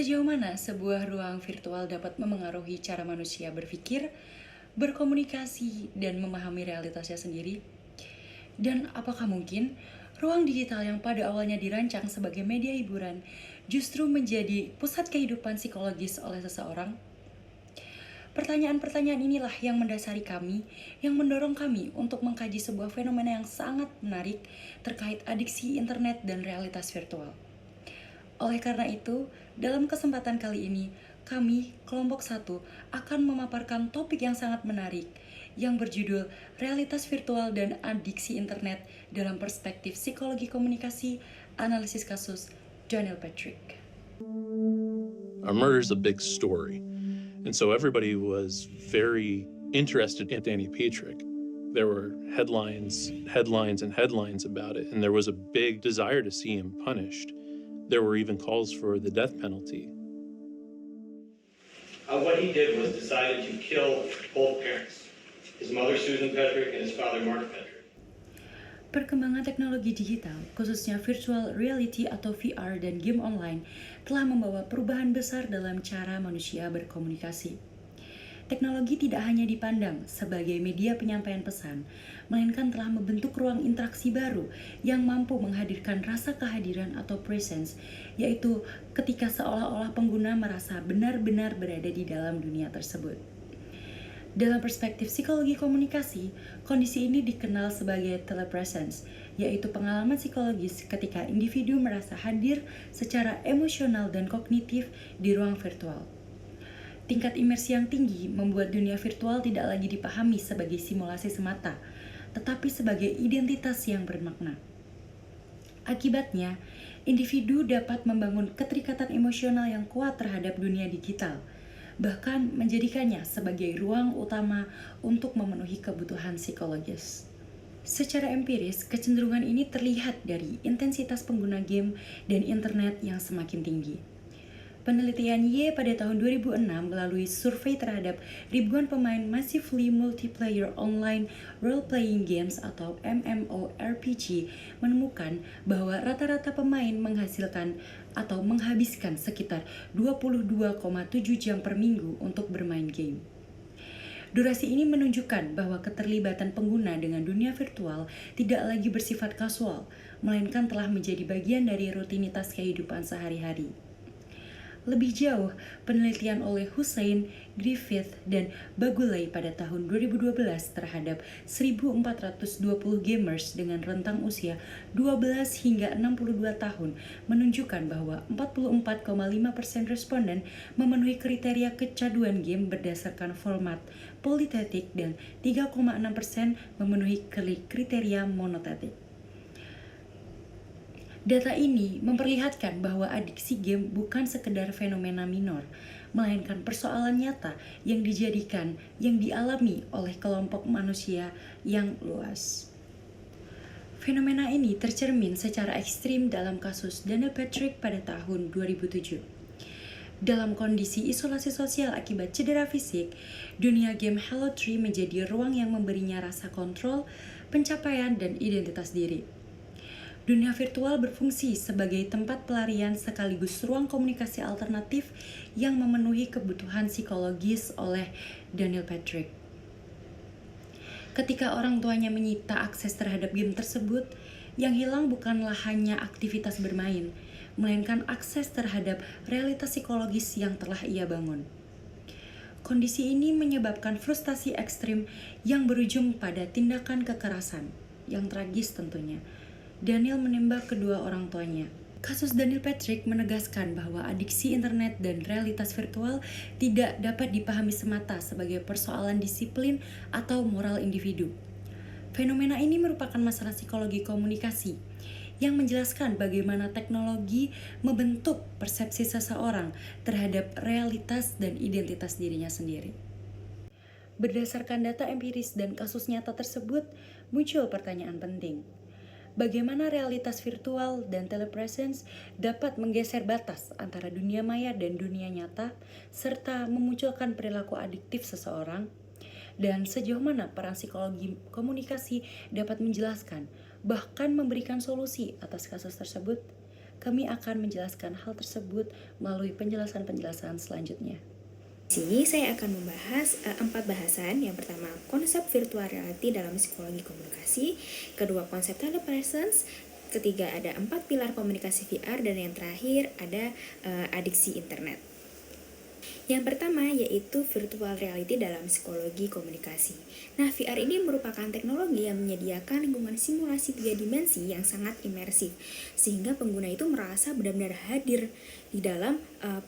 Sejauh mana sebuah ruang virtual dapat memengaruhi cara manusia berpikir, berkomunikasi, dan memahami realitasnya sendiri? Dan apakah mungkin ruang digital yang pada awalnya dirancang sebagai media hiburan justru menjadi pusat kehidupan psikologis oleh seseorang? Pertanyaan-pertanyaan inilah yang mendasari kami, yang mendorong kami untuk mengkaji sebuah fenomena yang sangat menarik terkait adiksi internet dan realitas virtual. Oleh karena itu, dalam kesempatan kali ini, kami, kelompok 1, akan memaparkan topik yang sangat menarik yang berjudul Realitas Virtual dan Adiksi Internet dalam Perspektif Psikologi Komunikasi, Analisis Kasus, Daniel Patrick. A murder is a big story, and so everybody was very interested in Danny Patrick. There were headlines about it, and there was a big desire to see him punished. There were even calls for the death penalty. What he did was decided to kill both parents, his mother Susan Patrick and his father Mark Patrick. Perkembangan teknologi digital, khususnya virtual reality atau VR dan game online, telah membawa perubahan besar dalam cara manusia berkomunikasi. Teknologi tidak hanya dipandang sebagai media penyampaian pesan, melainkan telah membentuk ruang interaksi baru yang mampu menghadirkan rasa kehadiran atau presence, yaitu ketika seolah-olah pengguna merasa benar-benar berada di dalam dunia tersebut. Dalam perspektif psikologi komunikasi, kondisi ini dikenal sebagai telepresence, yaitu pengalaman psikologis ketika individu merasa hadir secara emosional dan kognitif di ruang virtual. Tingkat imersi yang tinggi membuat dunia virtual tidak lagi dipahami sebagai simulasi semata, tetapi sebagai identitas yang bermakna. Akibatnya, individu dapat membangun keterikatan emosional yang kuat terhadap dunia digital, bahkan menjadikannya sebagai ruang utama untuk memenuhi kebutuhan psikologis. Secara empiris, kecenderungan ini terlihat dari intensitas pengguna game dan internet yang semakin tinggi. Penelitian Y pada tahun 2006 melalui survei terhadap ribuan pemain massively multiplayer online role-playing games atau MMORPG menemukan bahwa rata-rata pemain menghasilkan atau menghabiskan sekitar 22,7 jam per minggu untuk bermain game. Durasi ini menunjukkan bahwa keterlibatan pengguna dengan dunia virtual tidak lagi bersifat kasual, melainkan telah menjadi bagian dari rutinitas kehidupan sehari-hari. Lebih jauh, penelitian oleh Hussein, Griffith, dan Bagulay pada tahun 2012 terhadap 1.420 gamers dengan rentang usia 12 hingga 62 tahun menunjukkan bahwa 44,5% responden memenuhi kriteria kecanduan game berdasarkan format politetik dan 3,6% memenuhi kriteria monotetik. Data ini memperlihatkan bahwa adiksi game bukan sekedar fenomena minor, melainkan persoalan nyata yang dialami oleh kelompok manusia yang luas. Fenomena ini tercermin secara ekstrim dalam kasus Daniel Patrick pada tahun 2007. Dalam kondisi isolasi sosial akibat cedera fisik, dunia game Halo 3 menjadi ruang yang memberinya rasa kontrol, pencapaian, dan identitas diri. Dunia virtual berfungsi sebagai tempat pelarian sekaligus ruang komunikasi alternatif yang memenuhi kebutuhan psikologis oleh Daniel Patrick. Ketika orang tuanya menyita akses terhadap game tersebut, yang hilang bukanlah hanya aktivitas bermain, melainkan akses terhadap realitas psikologis yang telah ia bangun. Kondisi ini menyebabkan frustasi ekstrim yang berujung pada tindakan kekerasan, yang tragis tentunya. Daniel menembak kedua orang tuanya. Kasus Daniel Patrick menegaskan bahwa adiksi internet dan realitas virtual tidak dapat dipahami semata sebagai persoalan disiplin atau moral individu. Fenomena ini merupakan masalah psikologi komunikasi yang menjelaskan bagaimana teknologi membentuk persepsi seseorang terhadap realitas dan identitas dirinya sendiri. Berdasarkan data empiris dan kasus nyata tersebut, muncul pertanyaan penting. Bagaimana realitas virtual dan telepresence dapat menggeser batas antara dunia maya dan dunia nyata, serta memunculkan perilaku adiktif seseorang? Dan sejauh mana peran psikologi komunikasi dapat menjelaskan, bahkan memberikan solusi atas kasus tersebut? Kami akan menjelaskan hal tersebut melalui penjelasan-penjelasan selanjutnya. Di sini saya akan membahas 4 bahasan. Yang pertama, konsep virtual reality dalam psikologi komunikasi. Kedua, konsep telepresence. Ketiga, ada 4 pilar komunikasi VR. Dan yang terakhir, ada adiksi internet. Yang pertama yaitu virtual reality dalam psikologi komunikasi. Nah, VR ini merupakan teknologi yang menyediakan lingkungan simulasi 3 dimensi yang sangat imersif, sehingga pengguna itu merasa benar-benar hadir di dalam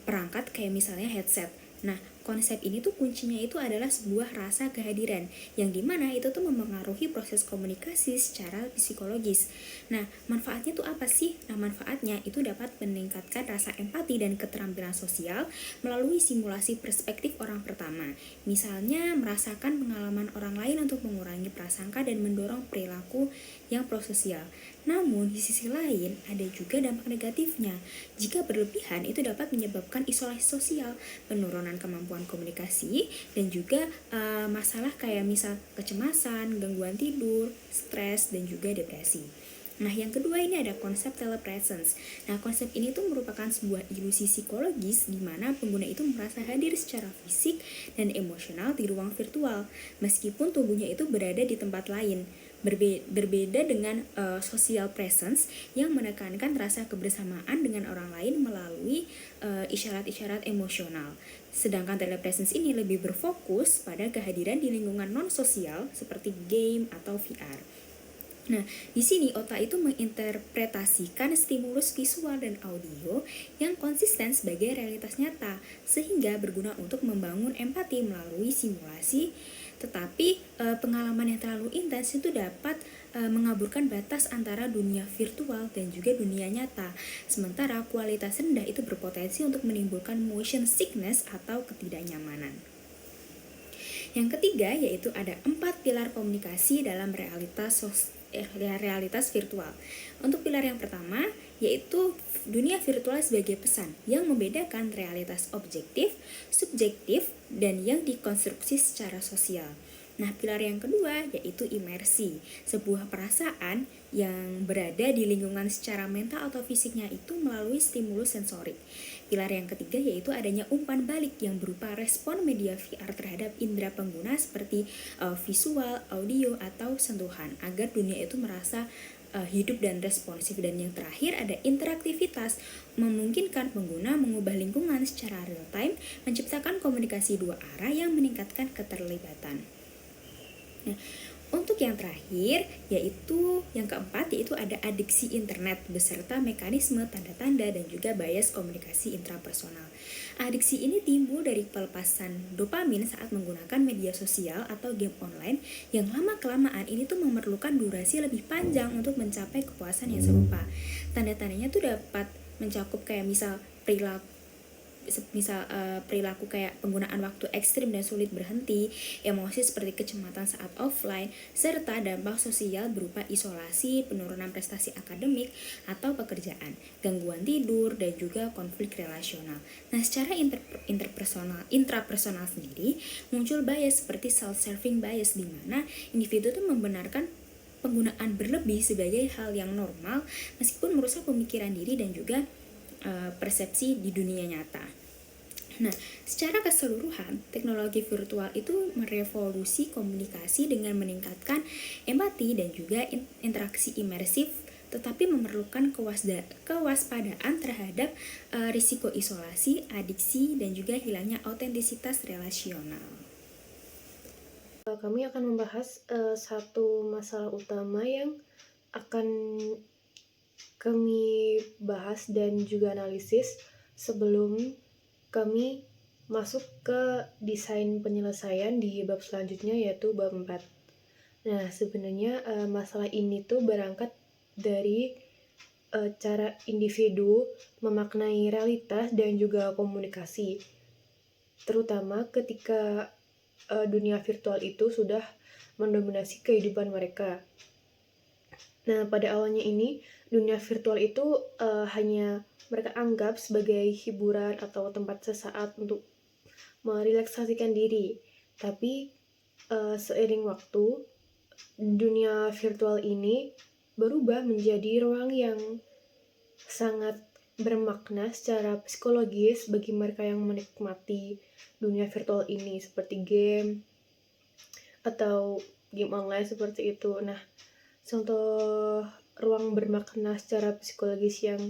perangkat kayak misalnya headset. Nah, konsep ini tuh kuncinya itu adalah sebuah rasa kehadiran yang dimana itu tuh mempengaruhi proses komunikasi secara psikologis. Nah, manfaatnya tuh apa sih? Nah, manfaatnya itu dapat meningkatkan rasa empati dan keterampilan sosial melalui simulasi perspektif orang pertama. Misalnya, merasakan pengalaman orang lain untuk mengurangi prasangka dan mendorong perilaku yang prososial. Namun, di sisi lain, ada juga dampak negatifnya. Jika berlebihan, itu dapat menyebabkan isolasi sosial, penurunan kemampuan komunikasi, dan juga masalah kayak misal kecemasan, gangguan tidur, stres, dan juga depresi. Nah, yang kedua ini ada konsep telepresence. Nah, konsep ini tuh merupakan sebuah ilusi psikologis di mana pengguna itu merasa hadir secara fisik dan emosional di ruang virtual, meskipun tubuhnya itu berada di tempat lain. Berbeda dengan social presence yang menekankan rasa kebersamaan dengan orang lain melalui isyarat-isyarat emosional. Sedangkan telepresence ini lebih berfokus pada kehadiran di lingkungan non-sosial seperti game atau VR. Nah, di sini otak itu menginterpretasikan stimulus visual dan audio yang konsisten sebagai realitas nyata, sehingga berguna untuk membangun empati melalui simulasi. Tetapi pengalaman yang terlalu intens itu dapat mengaburkan batas antara dunia virtual dan juga dunia nyata. Sementara kualitas rendah itu berpotensi untuk menimbulkan motion sickness atau ketidaknyamanan. Yang ketiga yaitu ada 4 pilar komunikasi dalam realitas virtual. Untuk pilar yang pertama yaitu dunia virtual sebagai pesan yang membedakan realitas objektif, subjektif, dan yang dikonstruksi secara sosial. Nah, pilar yang kedua yaitu imersi, sebuah perasaan yang berada di lingkungan secara mental atau fisiknya itu melalui stimulus sensorik. Pilar yang ketiga yaitu adanya umpan balik yang berupa respon media VR terhadap indera pengguna seperti visual, audio, atau sentuhan agar dunia itu merasa hidup dan responsif. Dan yang terakhir ada interaktivitas, memungkinkan pengguna mengubah lingkungan secara real time, menciptakan komunikasi dua arah yang meningkatkan keterlibatan. Nah, untuk yang terakhir yaitu yang keempat yaitu ada adiksi internet beserta mekanisme tanda-tanda dan juga bias komunikasi intrapersonal. Adiksi ini timbul dari pelepasan dopamin saat menggunakan media sosial atau game online yang lama-kelamaan ini tuh memerlukan durasi lebih panjang untuk mencapai kepuasan yang serupa. Tanda-tandanya tuh dapat mencakup kayak misal perilaku kayak penggunaan waktu ekstrim dan sulit berhenti, emosi seperti kecemasan saat offline, serta dampak sosial berupa isolasi, penurunan prestasi akademik atau pekerjaan, gangguan tidur, dan juga konflik relasional. Nah, secara intrapersonal sendiri muncul bias seperti self-serving bias di mana individu itu membenarkan penggunaan berlebih sebagai hal yang normal meskipun merusak pemikiran diri dan juga persepsi di dunia nyata. Nah, secara keseluruhan, teknologi virtual itu merevolusi komunikasi dengan meningkatkan empati dan juga interaksi imersif, tetapi memerlukan kewaspadaan terhadap risiko isolasi, adiksi, dan juga hilangnya autentisitas relasional. Kami akan membahas satu masalah utama yang akan kami bahas dan juga analisis sebelum kami masuk ke desain penyelesaian di bab selanjutnya yaitu bab 4. Nah, sebenarnya masalah ini tuh berangkat dari cara individu memaknai realitas dan juga komunikasi, terutama ketika dunia virtual itu sudah mendominasi kehidupan mereka. Nah, pada awalnya ini, dunia virtual itu hanya mereka anggap sebagai hiburan atau tempat sesaat untuk merelaksasikan diri. Tapi seiring waktu, dunia virtual ini berubah menjadi ruang yang sangat bermakna secara psikologis bagi mereka yang menikmati dunia virtual ini seperti game atau game online seperti itu. Nah, contoh ruang bermakna secara psikologis yang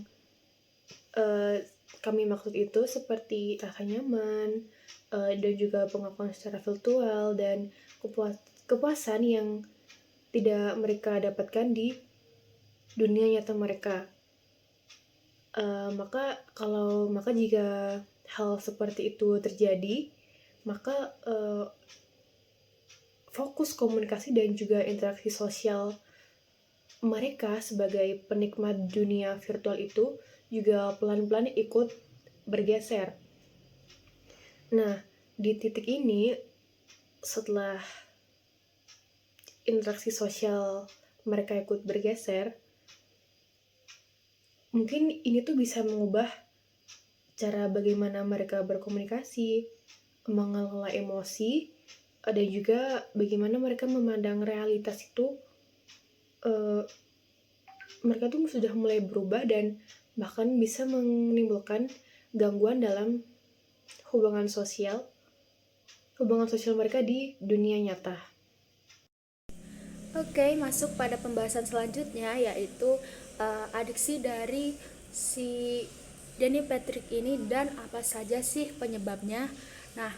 kami maksud itu seperti rasa nyaman, dan juga pengakuan secara virtual dan kepuasan yang tidak mereka dapatkan di dunia nyata mereka. Maka jika hal seperti itu terjadi, maka fokus komunikasi dan juga interaksi sosial mereka sebagai penikmat dunia virtual itu juga pelan-pelan ikut bergeser. Nah, di titik ini, setelah interaksi sosial mereka ikut bergeser, mungkin ini tuh bisa mengubah cara bagaimana mereka berkomunikasi, mengelola emosi, dan juga bagaimana mereka memandang realitas itu. Mereka tuh sudah mulai berubah dan bahkan bisa menimbulkan gangguan dalam hubungan sosial mereka di dunia nyata. Oke, masuk pada pembahasan selanjutnya, yaitu adiksi dari si Daniel Patrick ini dan apa saja sih penyebabnya. Nah,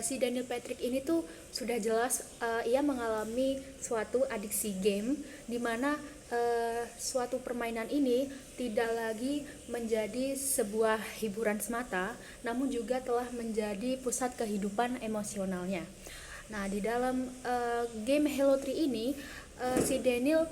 si Daniel Patrick ini tuh sudah jelas ia mengalami suatu adiksi game, di mana suatu permainan ini tidak lagi menjadi sebuah hiburan semata, namun juga telah menjadi pusat kehidupan emosionalnya. Nah, di dalam game Hello Tree ini, si Daniel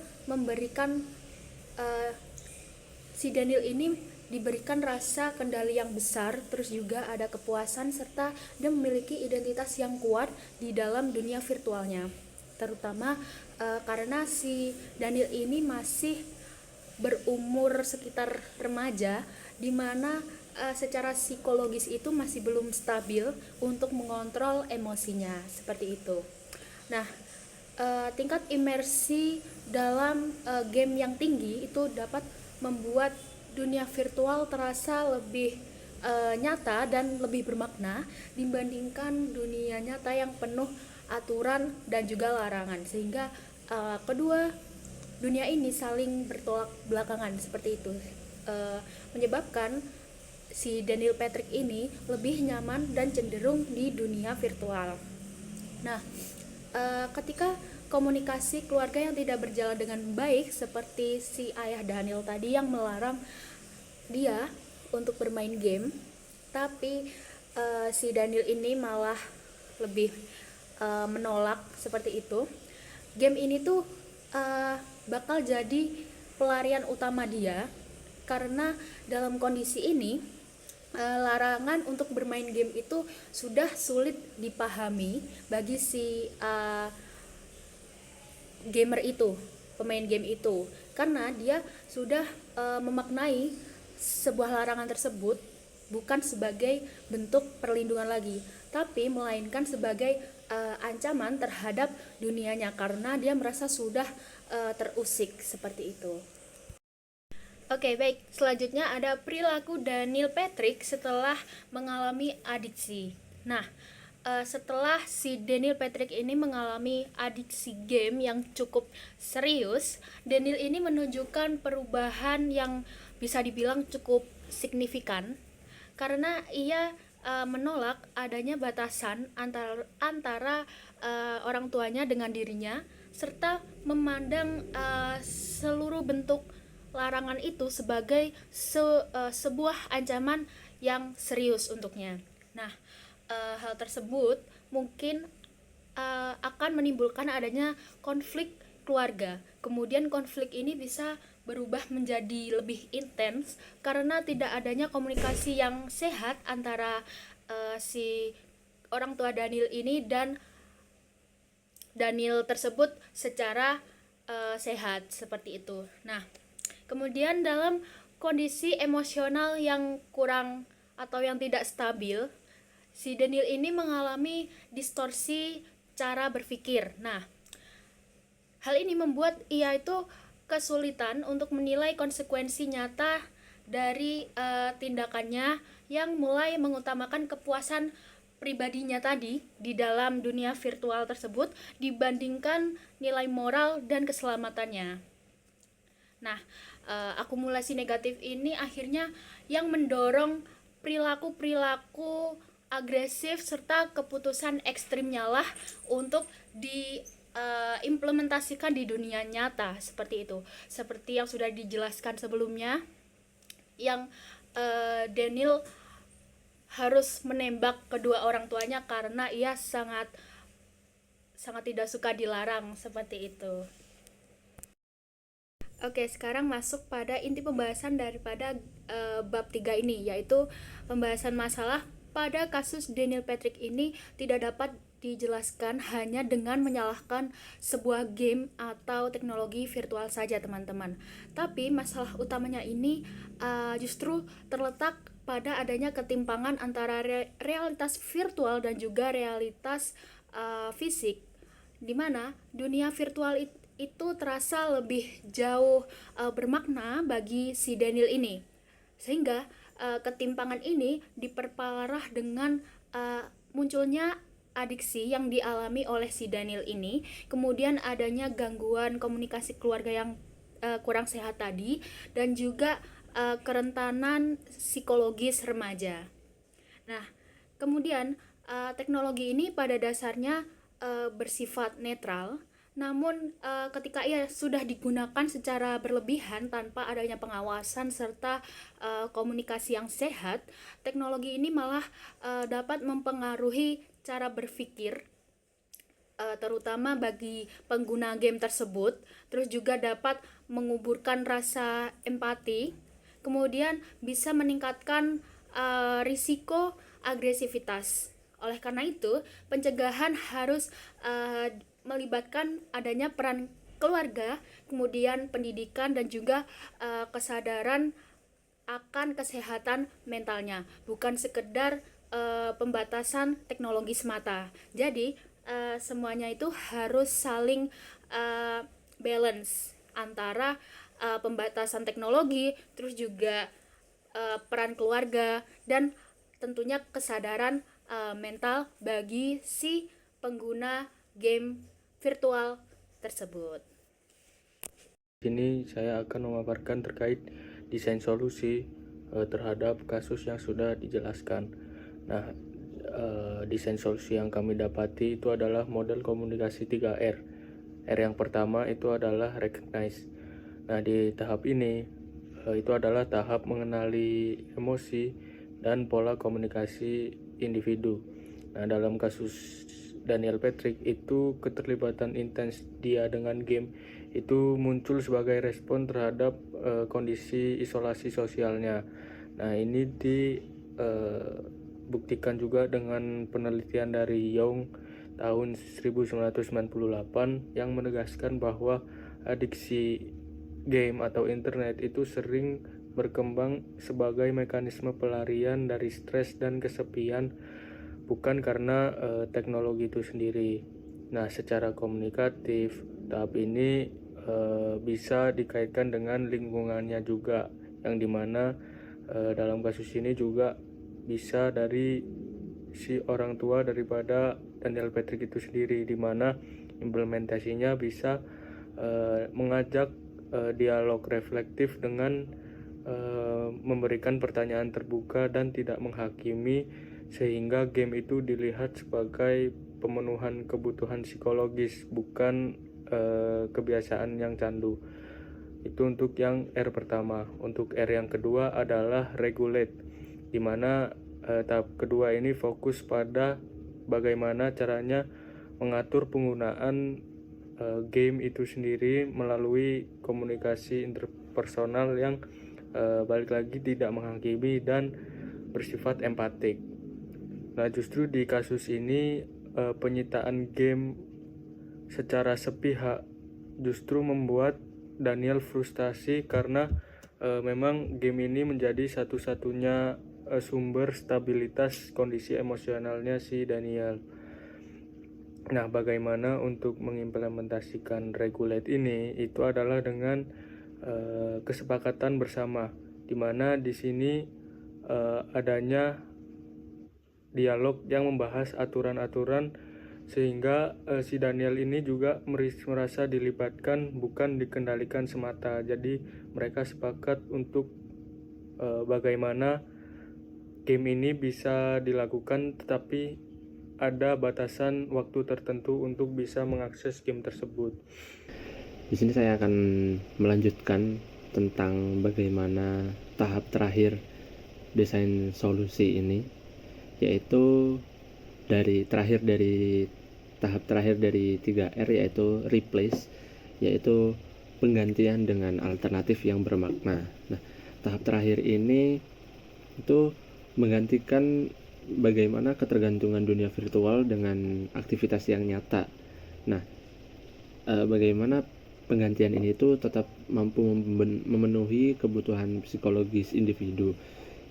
ini diberikan rasa kendali yang besar, terus juga ada kepuasan serta dia memiliki identitas yang kuat di dalam dunia virtualnya. Terutama karena si Daniel ini masih berumur sekitar remaja, di mana secara psikologis itu masih belum stabil untuk mengontrol emosinya, seperti itu. Nah, tingkat imersi dalam game yang tinggi itu dapat membuat dunia virtual terasa lebih nyata dan lebih bermakna dibandingkan dunia nyata yang penuh aturan dan juga larangan, sehingga kedua dunia ini saling bertolak belakangan seperti itu, menyebabkan si Daniel Patrick ini lebih nyaman dan cenderung di dunia virtual. Nah, ketika komunikasi keluarga yang tidak berjalan dengan baik, seperti si ayah Daniel tadi yang melarang dia untuk bermain game, tapi si Daniel ini malah lebih menolak seperti itu. Game ini tuh bakal jadi pelarian utama dia, karena dalam kondisi ini larangan untuk bermain game itu sudah sulit dipahami bagi si pemain game itu, karena dia sudah memaknai sebuah larangan tersebut bukan sebagai bentuk perlindungan lagi, tapi melainkan sebagai ancaman terhadap dunianya, karena dia merasa sudah terusik seperti itu. Oke, baik. Selanjutnya ada perilaku Daniel Patrick setelah mengalami adiksi. Nah, setelah si Daniel Patrick ini mengalami adiksi game yang cukup serius, Daniel ini menunjukkan perubahan yang bisa dibilang cukup signifikan, karena ia menolak adanya batasan antara orang tuanya dengan dirinya, serta memandang seluruh bentuk larangan itu sebagai sebuah ancaman yang serius untuknya. Nah, hal tersebut mungkin akan menimbulkan adanya konflik keluarga. Kemudian konflik ini bisa berubah menjadi lebih intens karena tidak adanya komunikasi yang sehat antara si orang tua Daniel ini dan Daniel tersebut secara sehat, seperti itu. Nah, kemudian dalam kondisi emosional yang kurang atau yang tidak stabil, si Daniel ini mengalami distorsi cara berpikir. Nah, hal ini membuat ia itu kesulitan untuk menilai konsekuensi nyata dari tindakannya yang mulai mengutamakan kepuasan pribadinya tadi di dalam dunia virtual tersebut dibandingkan nilai moral dan keselamatannya. Nah, akumulasi negatif ini akhirnya yang mendorong perilaku-perilaku agresif serta keputusan ekstrimnya lah untuk diimplementasikan di dunia nyata seperti itu. Seperti yang sudah dijelaskan sebelumnya, yang Daniel harus menembak kedua orang tuanya karena ia sangat tidak suka dilarang seperti itu. Oke, sekarang masuk pada inti pembahasan daripada bab 3 ini, yaitu pembahasan masalah pada kasus Daniel Patrick ini tidak dapat dijelaskan hanya dengan menyalahkan sebuah game atau teknologi virtual saja, teman-teman. Tapi masalah utamanya ini justru terletak pada adanya ketimpangan antara realitas virtual dan juga realitas fisik, di mana dunia virtual itu terasa lebih jauh bermakna bagi si Daniel ini, sehingga ketimpangan ini diperparah dengan munculnya adiksi yang dialami oleh si Daniel ini, kemudian adanya gangguan komunikasi keluarga yang kurang sehat tadi, dan juga kerentanan psikologis remaja. Nah, kemudian teknologi ini pada dasarnya bersifat netral, namun ketika ia sudah digunakan secara berlebihan tanpa adanya pengawasan serta komunikasi yang sehat, teknologi ini malah dapat mempengaruhi cara berpikir, terutama bagi pengguna game tersebut, terus juga dapat menguburkan rasa empati, kemudian bisa meningkatkan risiko agresivitas. Oleh karena itu, pencegahan harus melibatkan adanya peran keluarga, kemudian pendidikan dan juga kesadaran akan kesehatan mentalnya, bukan sekedar pembatasan teknologi semata. Jadi semuanya itu harus saling balance antara pembatasan teknologi, terus juga peran keluarga, dan tentunya kesadaran mental bagi si pengguna game virtual tersebut. Sini saya akan memaparkan terkait desain solusi terhadap kasus yang sudah dijelaskan. Nah, desain solusi yang kami dapati itu adalah model komunikasi 3R. R yang pertama itu adalah recognize. Nah, di tahap ini itu adalah tahap mengenali emosi dan pola komunikasi individu. Nah, dalam kasus Daniel Patrick itu keterlibatan intens dia dengan game itu muncul sebagai respon terhadap kondisi isolasi sosialnya. Nah, ini dibuktikan juga dengan penelitian dari Young tahun 1998 yang menegaskan bahwa adiksi game atau internet itu sering berkembang sebagai mekanisme pelarian dari stres dan kesepian, bukan karena teknologi itu sendiri. Nah, secara komunikatif, tahap ini bisa dikaitkan dengan lingkungannya juga, yang dimana dalam kasus ini juga bisa dari si orang tua daripada Daniel Patrick itu sendiri, dimana implementasinya bisa mengajak dialog reflektif dengan memberikan pertanyaan terbuka dan tidak menghakimi, sehingga game itu dilihat sebagai pemenuhan kebutuhan psikologis, bukan kebiasaan yang candu. Itu untuk yang R pertama. Untuk R yang kedua adalah regulate, di mana tahap kedua ini fokus pada bagaimana caranya mengatur penggunaan game itu sendiri melalui komunikasi interpersonal yang balik lagi tidak menghakimi dan bersifat empatik. Nah, justru di kasus ini penyitaan game secara sepihak justru membuat Daniel frustasi karena memang game ini menjadi satu-satunya sumber stabilitas kondisi emosionalnya si Daniel. Nah, bagaimana untuk mengimplementasikan regulate ini? Itu adalah dengan kesepakatan bersama, di mana di sini adanya dialog yang membahas aturan-aturan sehingga si Daniel ini juga merasa dilibatkan, bukan dikendalikan semata. Jadi mereka sepakat untuk bagaimana game ini bisa dilakukan, tetapi ada batasan waktu tertentu untuk bisa mengakses game tersebut. Di sini saya akan melanjutkan tentang bagaimana tahap terakhir desain solusi ini, yaitu tahap terakhir dari 3R, yaitu replace, yaitu penggantian dengan alternatif yang bermakna. Nah, tahap terakhir ini itu menggantikan bagaimana ketergantungan dunia virtual dengan aktivitas yang nyata. Nah, bagaimana penggantian ini itu tetap mampu memenuhi kebutuhan psikologis individu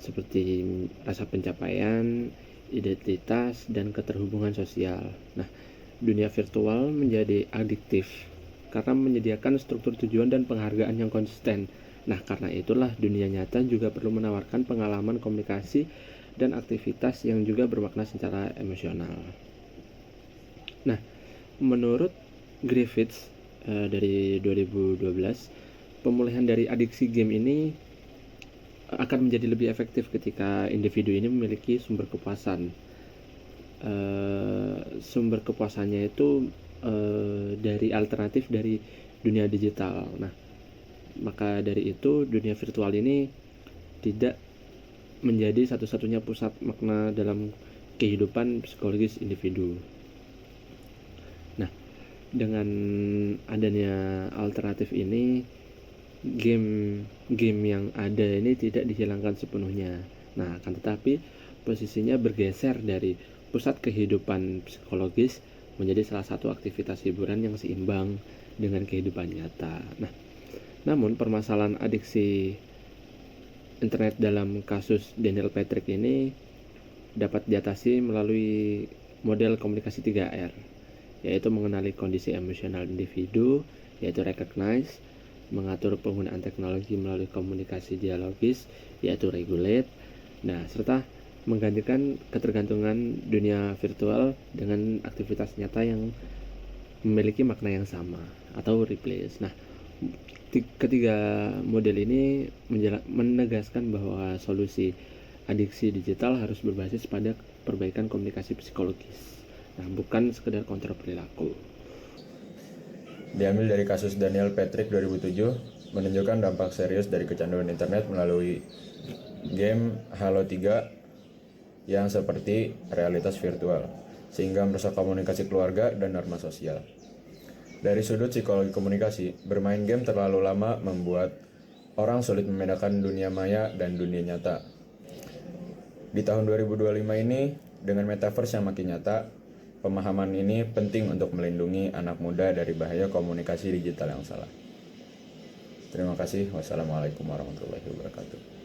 seperti rasa pencapaian, identitas, dan keterhubungan sosial. Nah, dunia virtual menjadi adiktif karena menyediakan struktur tujuan dan penghargaan yang konsisten. Nah, karena itulah dunia nyata juga perlu menawarkan pengalaman komunikasi dan aktivitas yang juga bermakna secara emosional. Nah, menurut Griffiths dari 2012, pemulihan dari adiksi game ini akan menjadi lebih efektif ketika individu ini memiliki sumber kepuasan. Sumber kepuasannya itu dari alternatif dari dunia digital. Nah, maka dari itu dunia virtual ini tidak menjadi satu-satunya pusat makna dalam kehidupan psikologis individu. Nah, dengan adanya alternatif ini, game yang ada ini tidak dihilangkan sepenuhnya. Nah, akan tetapi posisinya bergeser dari pusat kehidupan psikologis menjadi salah satu aktivitas hiburan yang seimbang dengan kehidupan nyata. Nah, namun permasalahan adiksi internet dalam kasus Daniel Patrick ini dapat diatasi melalui model komunikasi 3R, yaitu mengenali kondisi emosional individu, yaitu recognize, mengatur penggunaan teknologi melalui komunikasi dialogis, yaitu regulate, nah, serta menggantikan ketergantungan dunia virtual dengan aktivitas nyata yang memiliki makna yang sama, atau replace. Nah, ketiga model ini menegaskan bahwa solusi adiksi digital harus berbasis pada perbaikan komunikasi psikologis, nah, bukan sekedar kontrol perilaku. Diambil dari kasus Daniel Patrick 2007, menunjukkan dampak serius dari kecanduan internet melalui game Halo 3 yang seperti realitas virtual, sehingga merusak komunikasi keluarga dan norma sosial. Dari sudut psikologi komunikasi, bermain game terlalu lama membuat orang sulit membedakan dunia maya dan dunia nyata. Di tahun 2025 ini, dengan metaverse yang makin nyata, pemahaman ini penting untuk melindungi anak muda dari bahaya komunikasi digital yang salah. Terima kasih. Wassalamualaikum warahmatullahi wabarakatuh.